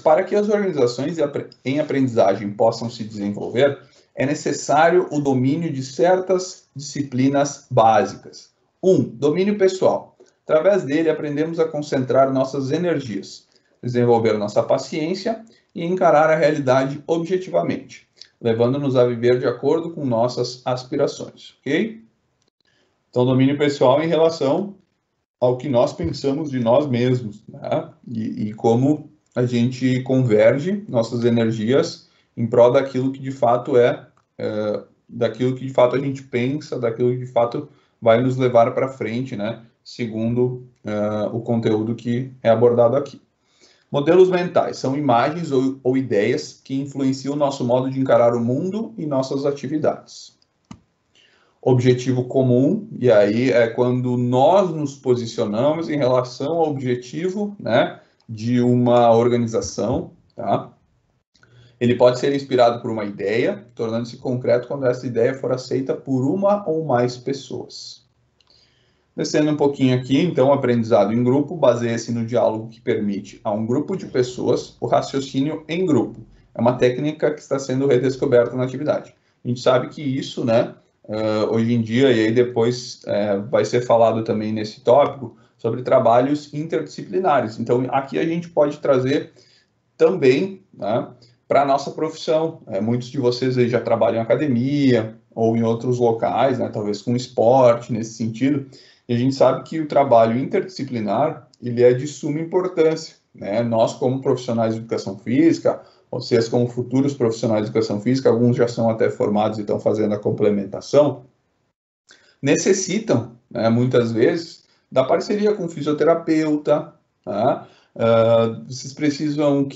para que as organizações em aprendizagem possam se desenvolver, é necessário o domínio de certas disciplinas básicas. 1. Domínio pessoal. Através dele, aprendemos a concentrar nossas energias, desenvolver nossa paciência e encarar a realidade objetivamente, levando-nos a viver de acordo com nossas aspirações, ok? Então, domínio pessoal em relação ao que nós pensamos de nós mesmos, né? E como a gente converge nossas energias em prol daquilo que de fato daquilo que de fato a gente pensa, daquilo que de fato vai nos levar para frente, né? Segundo o conteúdo que é abordado aqui. Modelos mentais são imagens ou ideias que influenciam o nosso modo de encarar o mundo e nossas atividades. Objetivo comum, e aí é quando nós nos posicionamos em relação ao objetivo, né, de uma organização, tá? Ele pode ser inspirado por uma ideia, tornando-se concreto quando essa ideia for aceita por uma ou mais pessoas. Descendo um pouquinho aqui, então, o aprendizado em grupo baseia-se no diálogo que permite a um grupo de pessoas o raciocínio em grupo. É uma técnica que está sendo redescoberta na atividade. A gente sabe que isso, né, hoje em dia, e aí depois vai ser falado também nesse tópico, sobre trabalhos interdisciplinares. Então, aqui a gente pode trazer também, né, para a nossa profissão. Muitos de vocês aí já trabalham em academia ou em outros locais, né, talvez com esporte, nesse sentido, e a gente sabe que o trabalho interdisciplinar, ele é de suma importância, né? Nós, como profissionais de educação física, vocês como futuros profissionais de educação física, alguns já são até formados e estão fazendo a complementação, necessitam, né, muitas vezes, da parceria com o fisioterapeuta, tá? Vocês precisam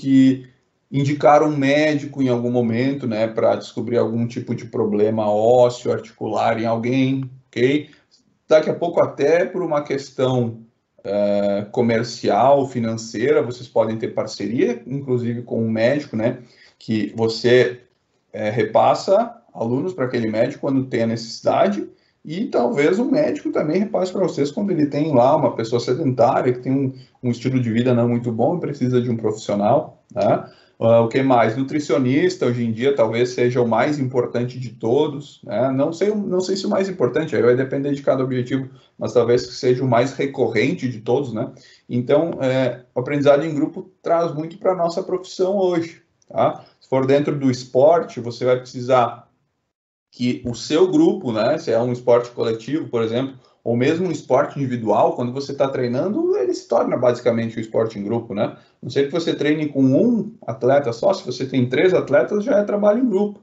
indicar um médico em algum momento, né, para descobrir algum tipo de problema ósseo, articular em alguém, ok? Daqui a pouco, até por uma questão comercial, financeira, vocês podem ter parceria, inclusive com um médico, né, que você repassa alunos para aquele médico quando tem a necessidade, e talvez o médico também repasse para vocês quando ele tem lá uma pessoa sedentária, que tem um estilo de vida não muito bom e precisa de um profissional, né? O que mais? Nutricionista, hoje em dia, talvez seja o mais importante de todos, né? Não sei se o mais importante, aí vai depender de cada objetivo, mas talvez seja o mais recorrente de todos, né? Então, o aprendizado em grupo traz muito para a nossa profissão hoje, tá? Se for dentro do esporte, você vai precisar que o seu grupo, né, se é um esporte coletivo, por exemplo, ou mesmo um esporte individual, quando você está treinando, ele se torna basicamente um esporte em grupo, né? Não sei que você treine com um atleta só, se você tem 3 atletas, já é trabalho em grupo.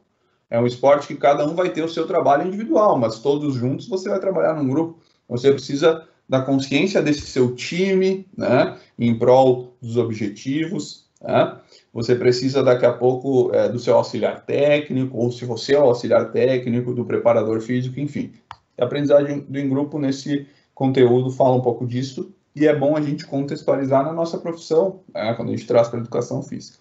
É um esporte que cada um vai ter o seu trabalho individual, mas todos juntos você vai trabalhar num grupo. Você precisa da consciência desse seu time, né, em prol dos objetivos, né? Você precisa daqui a pouco do seu auxiliar técnico, ou se você é o auxiliar técnico, do preparador físico, enfim. A aprendizagem em grupo nesse conteúdo fala um pouco disso, e é bom a gente contextualizar na nossa profissão, né, quando a gente traz para a educação física.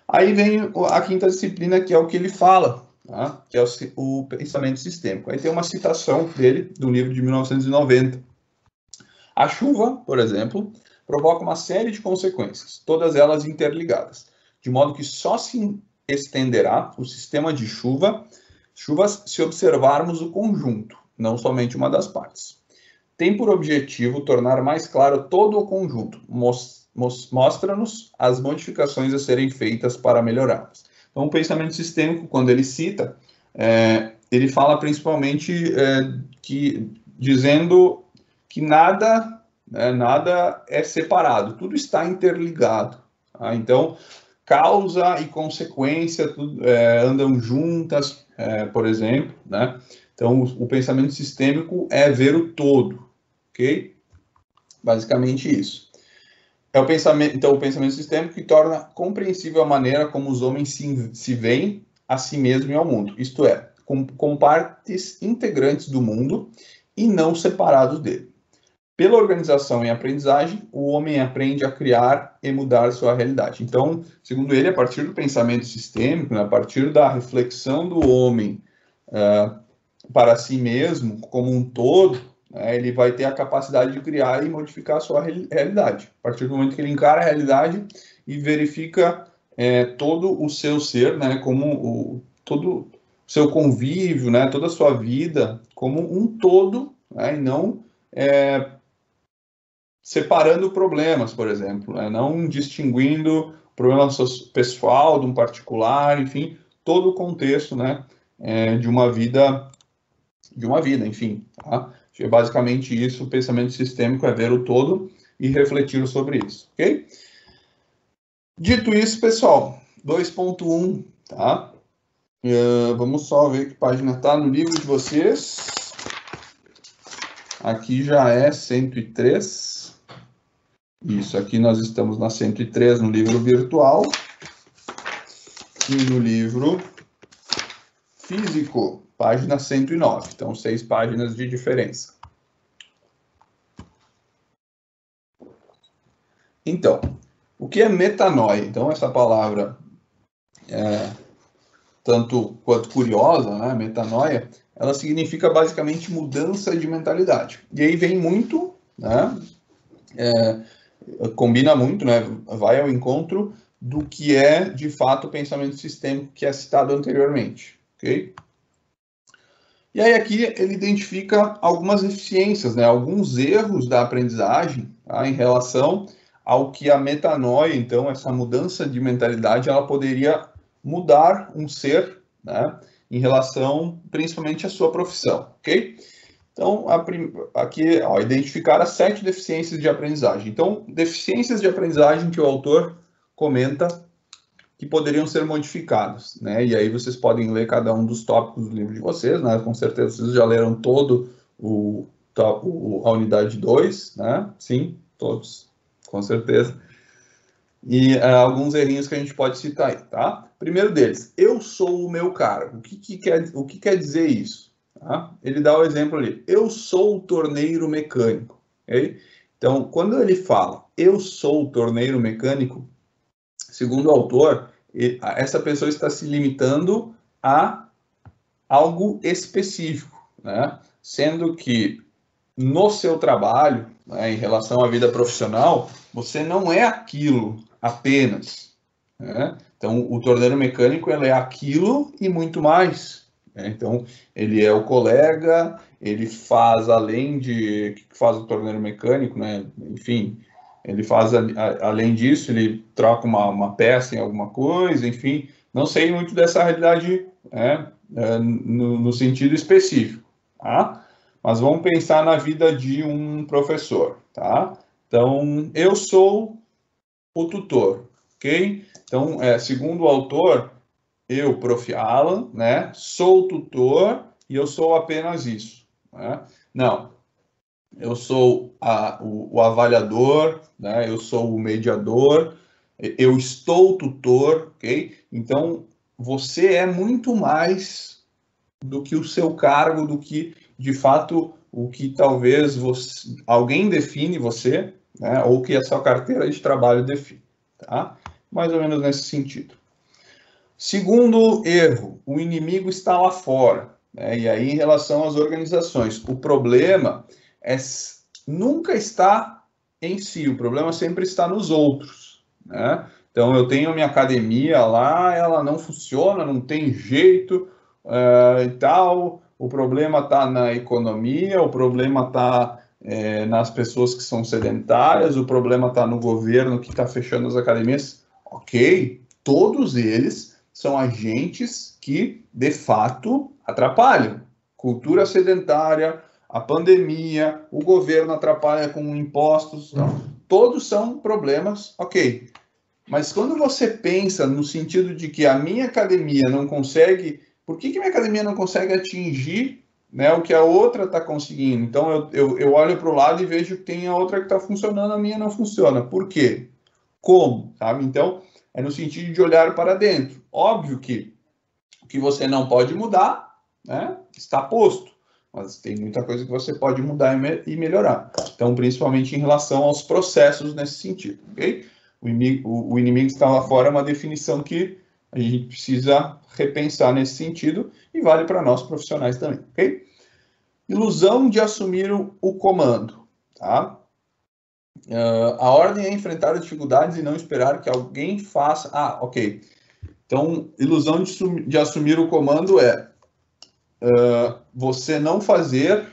Aí vem a quinta disciplina, que é o que ele fala, tá? Que é o pensamento sistêmico. Aí tem uma citação dele, do livro de 1990. A chuva, por exemplo, provoca uma série de consequências, todas elas interligadas, de modo que só se estenderá o sistema de chuvas se observarmos o conjunto, não somente uma das partes. Tem por objetivo tornar mais claro todo o conjunto, mostra-nos as modificações a serem feitas para melhorá-las. Então, o pensamento sistêmico, quando ele cita, ele fala principalmente dizendo que nada é separado, tudo está interligado. Tá? Então, causa e consequência andam juntas, por exemplo, né? Então, o pensamento sistêmico é ver o todo, ok? Basicamente isso. O pensamento sistêmico que torna compreensível a maneira como os homens se veem a si mesmo e ao mundo, isto é, como partes integrantes do mundo e não separados dele. Pela organização e aprendizagem, o homem aprende a criar e mudar sua realidade. Então, segundo ele, a partir do pensamento sistêmico, né, a partir da reflexão do homem para si mesmo, como um todo, né, ele vai ter a capacidade de criar e modificar a sua realidade. A partir do momento que ele encara a realidade e verifica todo o seu ser, né, como todo o seu convívio, né, toda a sua vida como um todo, né, e não separando problemas, por exemplo, né, não distinguindo o problema pessoal de um particular, enfim, todo o contexto, né, de uma vida, enfim, tá? É basicamente isso, o pensamento sistêmico é ver o todo e refletir sobre isso, ok? Dito isso, pessoal, 2.1, tá? Vamos só ver que página está no livro de vocês. Aqui já é 103. Isso, aqui nós estamos na 103 no livro virtual. E no livro físico, página 109. Então, 6 páginas de diferença. Então, o que é metanoia? Então, essa palavra tanto quanto curiosa, né? Metanoia, ela significa basicamente mudança de mentalidade. E aí vem muito, né? Combina muito, né? Vai ao encontro do que é, de fato, o pensamento sistêmico que é citado anteriormente, ok? E aí aqui ele identifica algumas deficiências, né? Alguns erros da aprendizagem, tá? Em relação ao que a metanoia, então, essa mudança de mentalidade, ela poderia mudar um ser, né? Em relação, principalmente, à sua profissão, ok? Então, aqui, ó, identificar as 7 deficiências de aprendizagem. Então, deficiências de aprendizagem que o autor comenta que poderiam ser modificados, né? E aí vocês podem ler cada um dos tópicos do livro de vocês, né? Com certeza vocês já leram todo a unidade 2, né? Sim, todos, com certeza. E alguns errinhos que a gente pode citar aí, tá? Primeiro deles, eu sou o meu cargo. O que quer dizer isso? Tá? Ele dá o exemplo ali, eu sou o torneiro mecânico, ok? Então, quando ele fala, eu sou o torneiro mecânico, segundo o autor, essa pessoa está se limitando a algo específico, né? Sendo que no seu trabalho, né, em relação à vida profissional, você não é aquilo apenas, né? Então, o torneiro mecânico ele é aquilo e muito mais, né? Então, ele é o colega, ele faz além de que faz o torneiro mecânico, né? Enfim, ele faz além disso, ele troca uma peça em alguma coisa, enfim, não sei muito dessa realidade, né, no sentido específico, tá? Mas vamos pensar na vida de um professor, tá? Então, eu sou o tutor, ok? Então, segundo o autor, eu, Prof. Alan, né, sou tutor e eu sou apenas isso, né? Não, eu sou o avaliador, né? Eu sou o mediador, eu estou tutor, ok? Então, você é muito mais do que o seu cargo, do que, de fato, o que talvez alguém define você, né? Ou que a sua carteira de trabalho define, tá? Mais ou menos nesse sentido. Segundo erro, o inimigo está lá fora, né? E aí, em relação às organizações, o problema nunca está em si, o problema sempre está nos outros, né? Então, eu tenho a minha academia lá, ela não funciona, não tem jeito e tal, o problema está na economia, o problema está nas pessoas que são sedentárias, o problema está no governo que está fechando as academias. Ok, todos eles são agentes que, de fato, atrapalham. Cultura sedentária, a pandemia, o governo atrapalha com impostos, todos são problemas, ok. Mas quando você pensa no sentido de que a minha academia não consegue, por que minha academia não consegue atingir, né, o que a outra está conseguindo? Então eu olho para o lado e vejo que tem a outra que está funcionando, a minha não funciona. Por quê? Como? Sabe? Então, é no sentido de olhar para dentro. Óbvio que o que você não pode mudar, né, está posto. Mas tem muita coisa que você pode mudar e melhorar. Então, principalmente em relação aos processos nesse sentido, ok? O inimigo está lá fora é uma definição que a gente precisa repensar nesse sentido e vale para nós profissionais também, ok? Ilusão de assumir o comando, tá? A ordem é enfrentar as dificuldades e não esperar que alguém faça. Ok. Então, ilusão de assumir o comando é você não fazer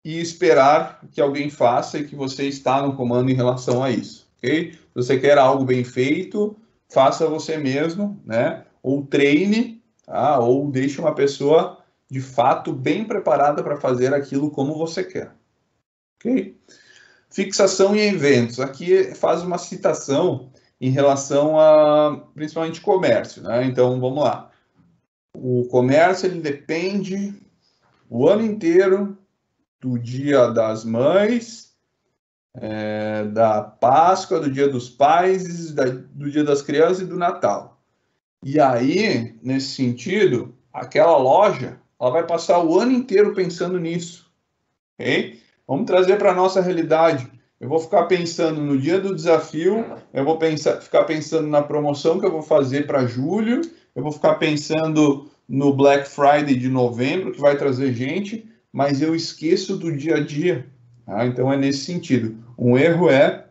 e esperar que alguém faça e que você está no comando em relação a isso, ok? Se você quer algo bem feito, faça você mesmo, né? Ou treine, tá? Ou deixe uma pessoa de fato bem preparada para fazer aquilo como você quer, ok? Fixação em eventos. Aqui faz uma citação em relação a, principalmente, comércio, né? Então, vamos lá. O comércio, ele depende o ano inteiro do Dia das Mães, da Páscoa, do Dia dos Pais, do Dia das Crianças e do Natal. E aí, nesse sentido, aquela loja, ela vai passar o ano inteiro pensando nisso, ok? Vamos trazer para a nossa realidade. Eu vou ficar pensando no dia do desafio, eu vou ficar pensando na promoção que eu vou fazer para julho, eu vou ficar pensando no Black Friday de novembro, que vai trazer gente, mas eu esqueço do dia a dia. Tá? Então é nesse sentido. Um erro é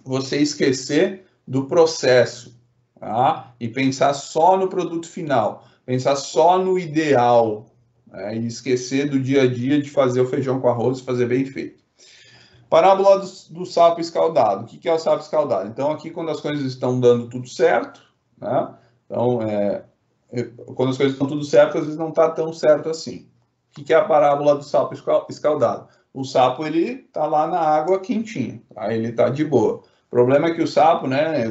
você esquecer do processo, tá? E pensar só no produto final, pensar só no ideal, né? E esquecer do dia a dia de fazer o feijão com arroz e fazer bem feito. Parábola do sapo escaldado. O que é o sapo escaldado? Então, aqui, quando as coisas estão dando tudo certo, né? Então, quando as coisas estão tudo certo, às vezes não está tão certo assim. O que é a parábola do sapo escaldado? O sapo, ele está lá na água quentinha, tá? Ele está de boa. O problema é que o sapo, né,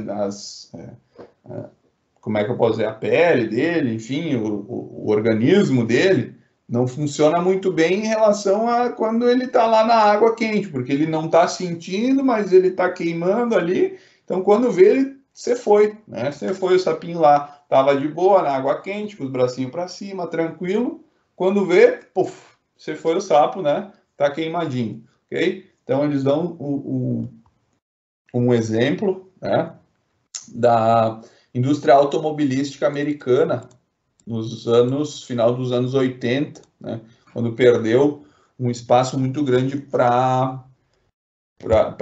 como é que eu posso dizer, a pele dele, enfim, o organismo dele, não funciona muito bem em relação a quando ele está lá na água quente, porque ele não está sentindo, mas ele está queimando ali. Então, quando vê, você foi, né? Você foi, o sapinho lá estava de boa na água quente, com os bracinhos para cima, tranquilo. Quando vê, puf, você foi o sapo, né? Tá queimadinho, ok? Então, eles dão um exemplo, né? Da indústria automobilística americana final dos anos 80, né, quando perdeu um espaço muito grande para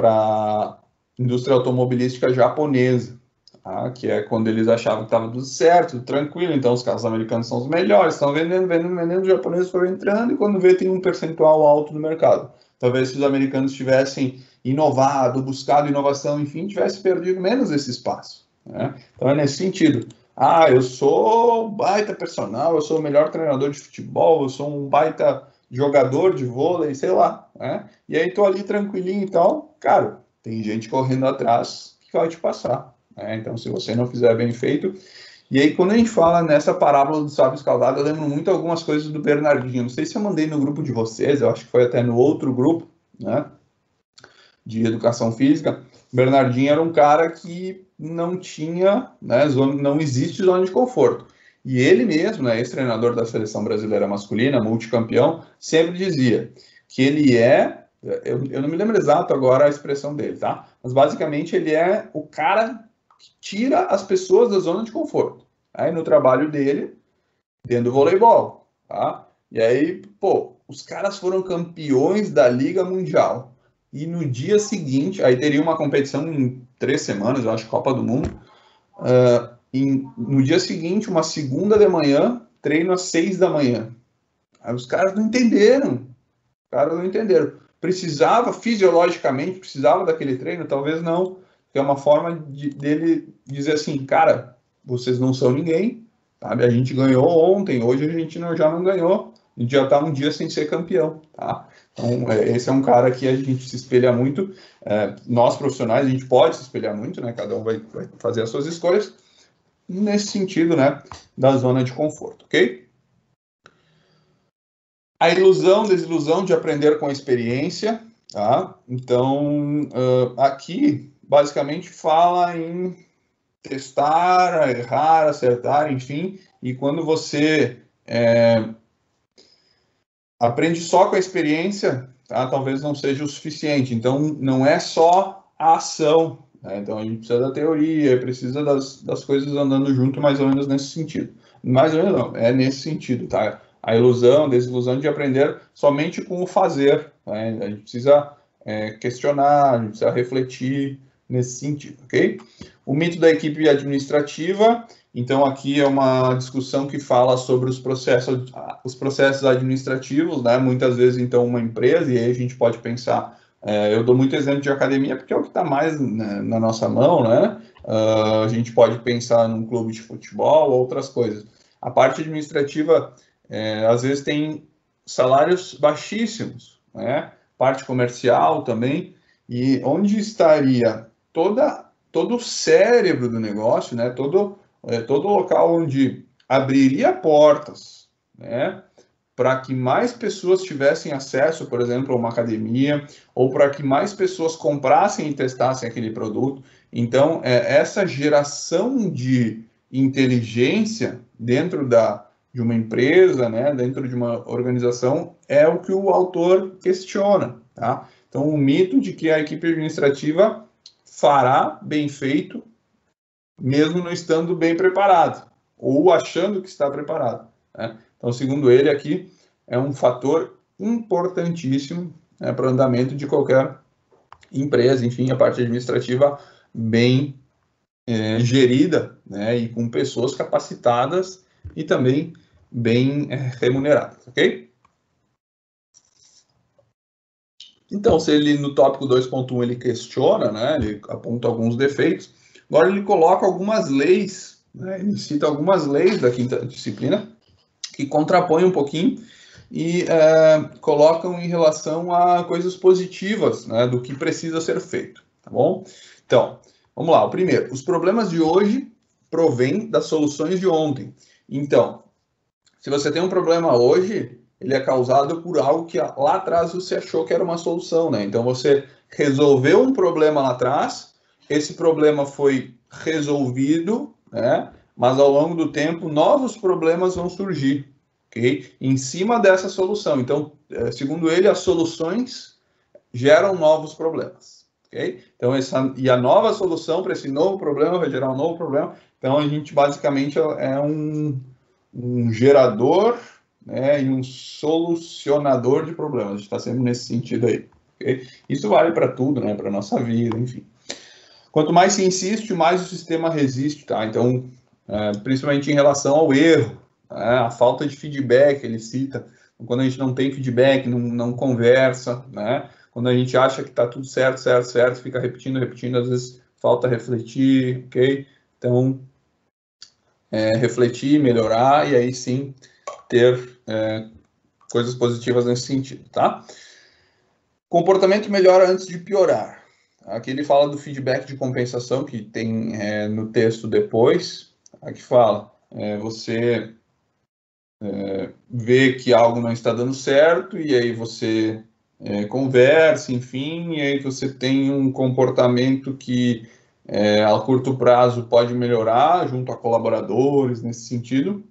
a indústria automobilística japonesa, tá? Que é quando eles achavam que estava tudo certo, tudo tranquilo, então os carros americanos são os melhores, estão vendendo, os japoneses foram entrando e quando vê tem um percentual alto no mercado. Talvez se os americanos tivessem inovado, buscado inovação, enfim, tivesse perdido menos esse espaço, né? Então é nesse sentido. Eu sou baita personal, eu sou o melhor treinador de futebol, eu sou um baita jogador de vôlei, sei lá, né? E aí tô ali tranquilinho e tal, cara, tem gente correndo atrás que vai te passar, né? Então, se você não fizer bem feito... E aí, quando a gente fala nessa parábola do sábio escaldado, eu lembro muito algumas coisas do Bernardinho. Não sei se eu mandei no grupo de vocês, eu acho que foi até no outro grupo, né, de educação física. Bernardinho era um cara que não tinha, né, não existe zona de conforto. E ele mesmo, né, ex-treinador da seleção brasileira masculina, multicampeão, sempre dizia que ele eu não me lembro exato agora a expressão dele, tá? Mas basicamente ele é o cara que tira as pessoas da zona de conforto. Aí no trabalho dele, dentro do voleibol, tá? E aí, pô, os caras foram campeões da Liga Mundial. E no dia seguinte, aí teria uma competição em 3 semanas, eu acho, Copa do Mundo. No dia seguinte, uma segunda de manhã, treino às 6 da manhã. Aí os caras não entenderam. Precisava, fisiologicamente, precisava daquele treino? Talvez não. Que é uma forma dele dizer assim, cara, vocês não são ninguém, sabe? A gente ganhou ontem, hoje a gente já não ganhou. A gente já está um dia sem ser campeão, tá? Então, esse é um cara que a gente se espelha muito. Nós, profissionais, a gente pode se espelhar muito, né? Cada um vai fazer as suas escolhas nesse sentido, né? Da zona de conforto, ok? A desilusão de aprender com a experiência, tá? Então, aqui, basicamente, fala em testar, errar, acertar, enfim, e quando você aprende só com a experiência, tá? Talvez não seja o suficiente. Então, não é só a ação, né? Então, a gente precisa da teoria, precisa das coisas andando junto, mais ou menos nesse sentido. Mais ou menos não, é nesse sentido, tá? A desilusão de aprender somente com o fazer, né? A gente precisa questionar, a gente precisa refletir nesse sentido, ok? O mito da equipe administrativa, então aqui é uma discussão que fala sobre os processos administrativos, né? Muitas vezes, então, uma empresa, e aí a gente pode pensar, eu dou muito exemplo de academia, porque é o que está mais, né, na nossa mão, né? A gente pode pensar num clube de futebol, outras coisas. A parte administrativa, às vezes, tem salários baixíssimos, né? Parte comercial também, e onde estaria todo o cérebro do negócio, né? Todo local onde abriria portas, né? Para que mais pessoas tivessem acesso, por exemplo, a uma academia, ou para que mais pessoas comprassem e testassem aquele produto. Então, essa geração de inteligência dentro de uma empresa, né, dentro de uma organização, é o que o autor questiona, tá? Então, o mito de que a equipe administrativa fará bem feito, mesmo não estando bem preparado, ou achando que está preparado, né? Então, segundo ele, aqui é um fator importantíssimo, né, para o andamento de qualquer empresa, enfim, a parte administrativa bem gerida, né, e com pessoas capacitadas e também bem remuneradas, ok? Então, se ele no tópico 2.1 ele questiona, né, ele aponta alguns defeitos, agora ele coloca algumas leis, né, ele cita algumas leis da quinta disciplina que contrapõem um pouquinho e colocam em relação a coisas positivas, né, do que precisa ser feito, tá bom? Então, vamos lá. O primeiro, os problemas de hoje provêm das soluções de ontem. Então, se você tem um problema hoje, ele é causado por algo que lá atrás você achou que era uma solução, né? Então, você resolveu um problema lá atrás, esse problema foi resolvido, né? Mas ao longo do tempo, novos problemas vão surgir, ok? Em cima dessa solução. Então, segundo ele, as soluções geram novos problemas, ok? Então, e a nova solução para esse novo problema vai gerar um novo problema. Então, a gente basicamente é um gerador, né, e um solucionador de problemas. A gente está sempre nesse sentido aí, ok? Isso vale para tudo, né? Para nossa vida, enfim. Quanto mais se insiste, mais o sistema resiste, tá? Então, principalmente em relação ao erro, né? A falta de feedback, ele cita. Quando a gente não tem feedback, não conversa, né? Quando a gente acha que está tudo certo, fica repetindo, às vezes falta refletir, ok? Então, refletir, melhorar, e aí sim ter coisas positivas nesse sentido, tá? Comportamento melhora antes de piorar. Aqui ele fala do feedback de compensação, que tem no texto depois. Aqui fala, você vê que algo não está dando certo, e aí você conversa, enfim, e aí você tem um comportamento que a curto prazo pode melhorar junto a colaboradores nesse sentido.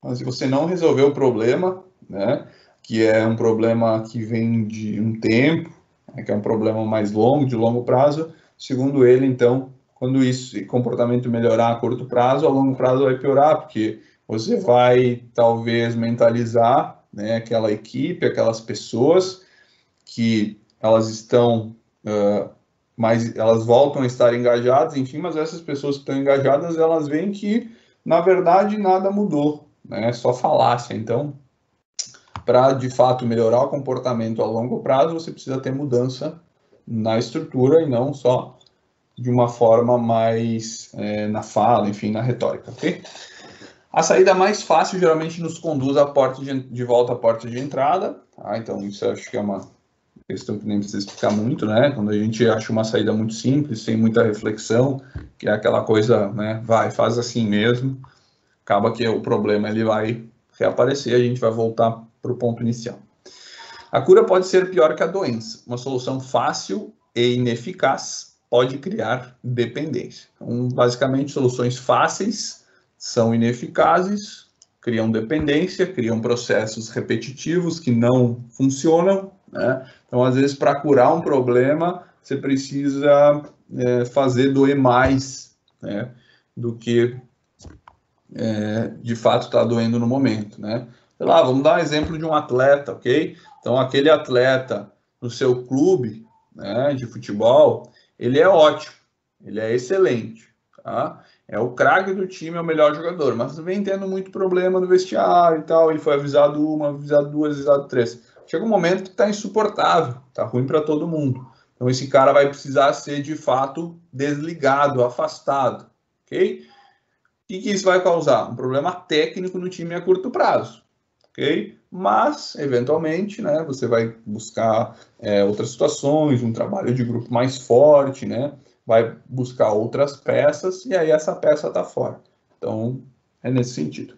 Mas se você não resolver o problema, né, que é um problema que vem de um tempo, né, que é um problema mais longo, de longo prazo, segundo ele, então, quando esse comportamento melhorar a curto prazo, a longo prazo vai piorar, porque você vai, talvez, mentalizar, né, aquela equipe, aquelas pessoas que elas estão, mas elas voltam a estar engajadas, enfim, mas essas pessoas que estão engajadas, elas veem que, na verdade, nada mudou, né? É só falácia. Então, para de fato melhorar o comportamento a longo prazo, você precisa ter mudança na estrutura e não só de uma forma mais na fala, enfim, na retórica, ok? A saída mais fácil geralmente nos conduz à porta de volta à porta de entrada, tá? Então isso eu acho que é uma questão que nem precisa explicar muito, né? Quando a gente acha uma saída muito simples, sem muita reflexão, que é aquela coisa, né? Vai, faz assim mesmo, acaba que o problema ele vai reaparecer, a gente vai voltar para o ponto inicial. A cura pode ser pior que a doença. Uma solução fácil e ineficaz pode criar dependência. Então, basicamente, soluções fáceis são ineficazes, criam dependência, criam processos repetitivos que não funcionam, né? Então, às vezes, para curar um problema, você precisa fazer doer mais, né, do que de fato está doendo no momento, né? Sei lá, vamos dar um exemplo de um atleta, ok? Então, aquele atleta no seu clube, né, de futebol, ele é ótimo, ele é excelente, tá? É o craque do time, é o melhor jogador, mas vem tendo muito problema no vestiário e tal, ele foi avisado uma, avisado duas, avisado três. Chega um momento que está insuportável, está ruim para todo mundo. Então esse cara vai precisar ser, de fato, desligado, afastado, ok? O que isso vai causar? Um problema técnico no time a curto prazo, ok? Mas, eventualmente, né, você vai buscar outras situações, um trabalho de grupo mais forte, né? Vai buscar outras peças e aí essa peça está fora. Então, é nesse sentido.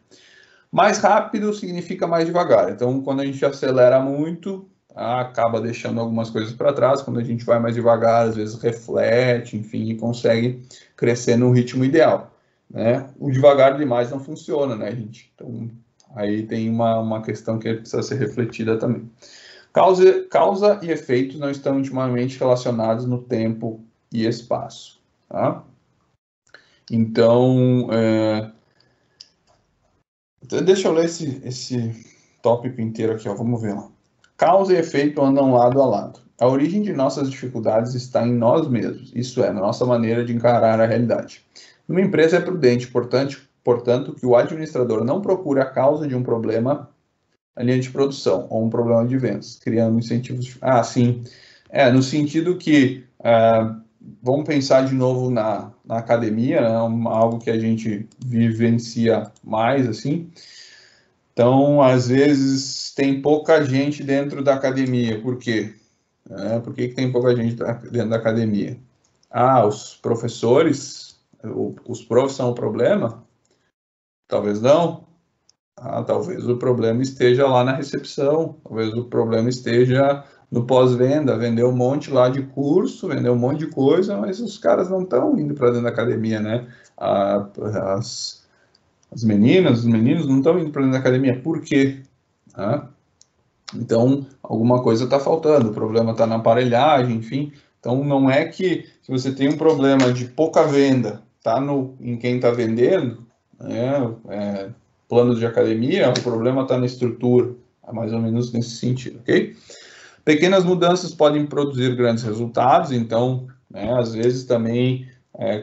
Mais rápido significa mais devagar. Então, quando a gente acelera muito, acaba deixando algumas coisas para trás. Quando a gente vai mais devagar, às vezes reflete, enfim, e consegue crescer no ritmo ideal, né? O devagar demais não funciona, né, gente? Então, aí tem uma questão que precisa ser refletida também. Causa e efeitos não estão intimamente relacionados no tempo e espaço, tá? Então, deixa eu ler esse tópico inteiro aqui, ó. Vamos ver lá. Causa e efeito andam lado a lado. A origem de nossas dificuldades está em nós mesmos, isso é, na nossa maneira de encarar a realidade. Numa empresa é prudente, portanto, que o administrador não procure a causa de um problema na linha de produção ou um problema de vendas, criando incentivos. Sim. No sentido que vamos pensar de novo na academia, né, algo que a gente vivencia mais, assim. Então, às vezes, tem pouca gente dentro da academia. Por quê? Por que tem pouca gente dentro da academia? Os professores, os profs são o problema? Talvez não. Talvez o problema esteja lá na recepção, talvez o problema esteja no pós-venda, vender um monte lá de curso, vender um monte de coisa, mas os caras não estão indo para dentro da academia, né? As meninas, os meninos não estão indo para dentro da academia. Por quê? Então, alguma coisa está faltando, o problema está na aparelhagem, enfim. Então, não é que se você tem um problema de pouca venda, está em quem está vendendo, planos de academia, o problema está na estrutura, é mais ou menos nesse sentido, ok? Pequenas mudanças podem produzir grandes resultados, então, às vezes também,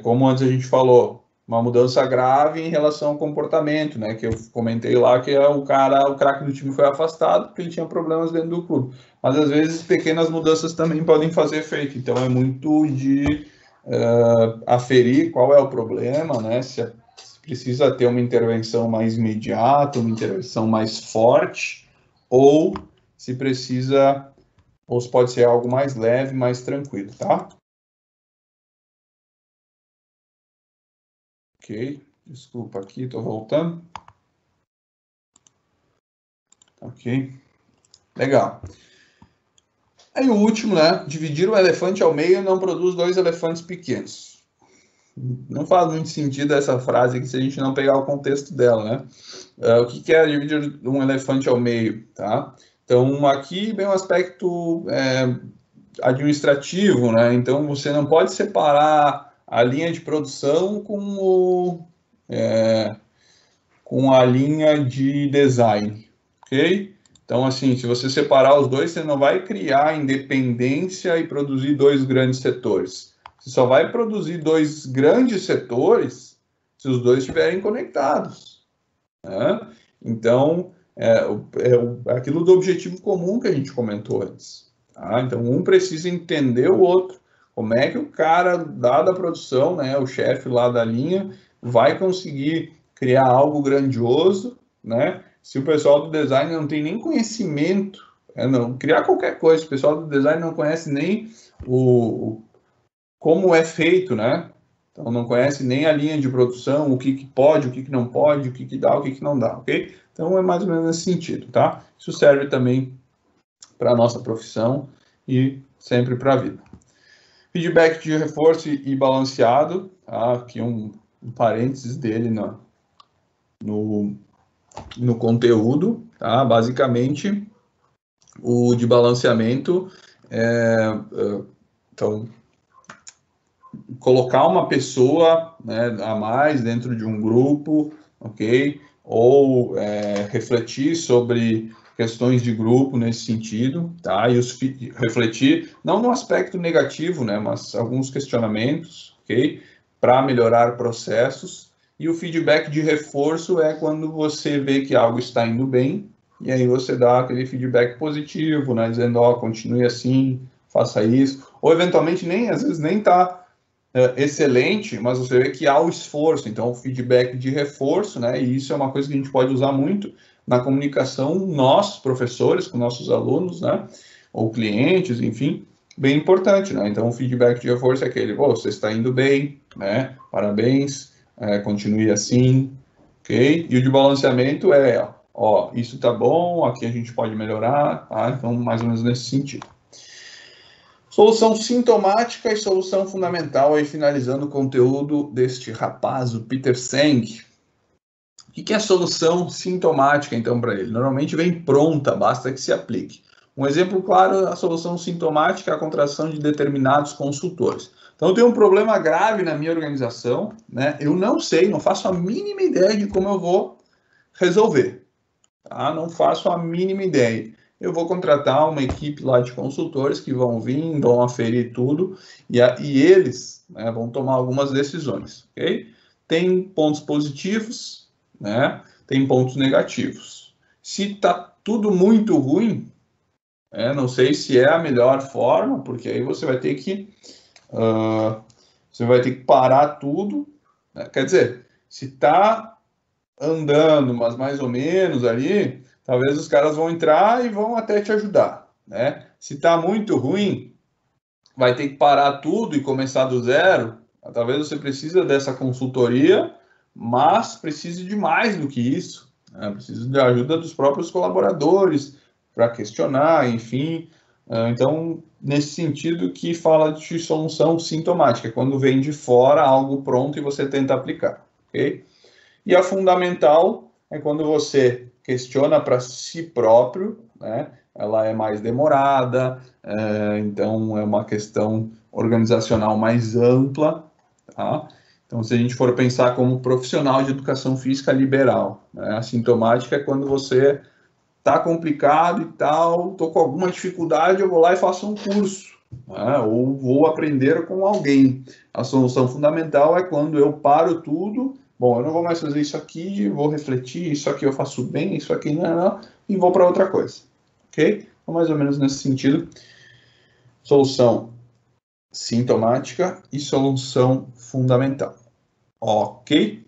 como antes a gente falou, uma mudança grave em relação ao comportamento, né, que eu comentei lá que o craque do time foi afastado porque ele tinha problemas dentro do clube. Mas às vezes pequenas mudanças também podem fazer efeito, então é muito de aferir qual é o problema, né, se precisa ter uma intervenção mais imediata, uma intervenção mais forte, ou se precisa, ou se pode ser algo mais leve, mais tranquilo, tá? Ok, desculpa aqui, estou voltando. Ok, legal. Aí o último, né? Dividir o elefante ao meio não produz dois elefantes pequenos. Não faz muito sentido essa frase aqui se a gente não pegar o contexto dela, né? O que é dividir um elefante ao meio, tá? Então, aqui vem um aspecto administrativo, né? Então, você não pode separar a linha de produção com a linha de design, ok? Então, assim, se você separar os dois, você não vai criar independência e produzir dois grandes setores. Você só vai produzir dois grandes setores se os dois estiverem conectados, né? Então, aquilo do objetivo comum que a gente comentou antes. Tá? Então, um precisa entender o outro. Como é que o cara da produção, né, o chefe lá da linha, vai conseguir criar algo grandioso, né? Se o pessoal do design não tem nem conhecimento, não criar qualquer coisa, o pessoal do design não conhece nem como é feito, né? Então não conhece nem a linha de produção, o que pode, o que não pode, o que dá, o que não dá, ok? Então é mais ou menos nesse sentido, tá? Isso serve também para a nossa profissão e sempre para a vida. Feedback de reforço e balanceado, tá? Aqui um parênteses dele no conteúdo, tá? Basicamente, o de balanceamento então, colocar uma pessoa, né, a mais dentro de um grupo, ok? Ou refletir sobre questões de grupo nesse sentido, tá? E refletir, não no aspecto negativo, né, mas alguns questionamentos, ok? Para melhorar processos. E o feedback de reforço é quando você vê que algo está indo bem, e aí você dá aquele feedback positivo, né, dizendo, ó, continue assim, faça isso. Ou, eventualmente, às vezes nem está excelente, mas você vê que há o esforço. Então, o feedback de reforço, né, e isso é uma coisa que a gente pode usar muito na comunicação, nós, professores, com nossos alunos, né, ou clientes, enfim, bem importante, né? Então, o feedback de reforço é aquele, você está indo bem, né, parabéns, continue assim, ok? E o de balanceamento é, ó, isso tá bom, aqui a gente pode melhorar, tá? Então, mais ou menos nesse sentido. Solução sintomática e solução fundamental, aí finalizando o conteúdo deste rapaz, o Peter Senge. O que é a solução sintomática, então, para ele? Normalmente vem pronta, basta que se aplique. Um exemplo claro, a solução sintomática é a contratação de determinados consultores. Então, eu tenho um problema grave na minha organização, né? Eu não sei, não faço a mínima ideia de como eu vou resolver. Tá? Não faço a mínima ideia. Eu vou contratar uma equipe lá de consultores que vão vir, vão aferir tudo, e eles, né, vão tomar algumas decisões, ok? Tem pontos positivos, né? Tem pontos negativos. Se está tudo muito ruim, não sei se é a melhor forma, porque aí você vai ter que parar tudo, né? Quer dizer, se está andando, mas mais ou menos ali, talvez os caras vão entrar e vão até te ajudar, né? Se está muito ruim, vai ter que parar tudo e começar do zero. Talvez você precise dessa consultoria, mas precise de mais do que isso, né? Precisa da ajuda dos próprios colaboradores para questionar, enfim. Então, nesse sentido que fala de solução sintomática, quando vem de fora algo pronto e você tenta aplicar, ok? E a fundamental é quando você questiona para si próprio, né? Ela é mais demorada, então é uma questão organizacional mais ampla, tá? Então, se a gente for pensar como profissional de educação física liberal, né? A sintomática é quando você está complicado e tal, estou com alguma dificuldade, eu vou lá e faço um curso, né? Ou vou aprender com alguém. A solução fundamental é quando eu paro tudo. Bom, eu não vou mais fazer isso aqui, vou refletir, isso aqui eu faço bem, isso aqui não, e vou para outra coisa, ok? Então, mais ou menos nesse sentido, solução sintomática e solução fundamental, ok?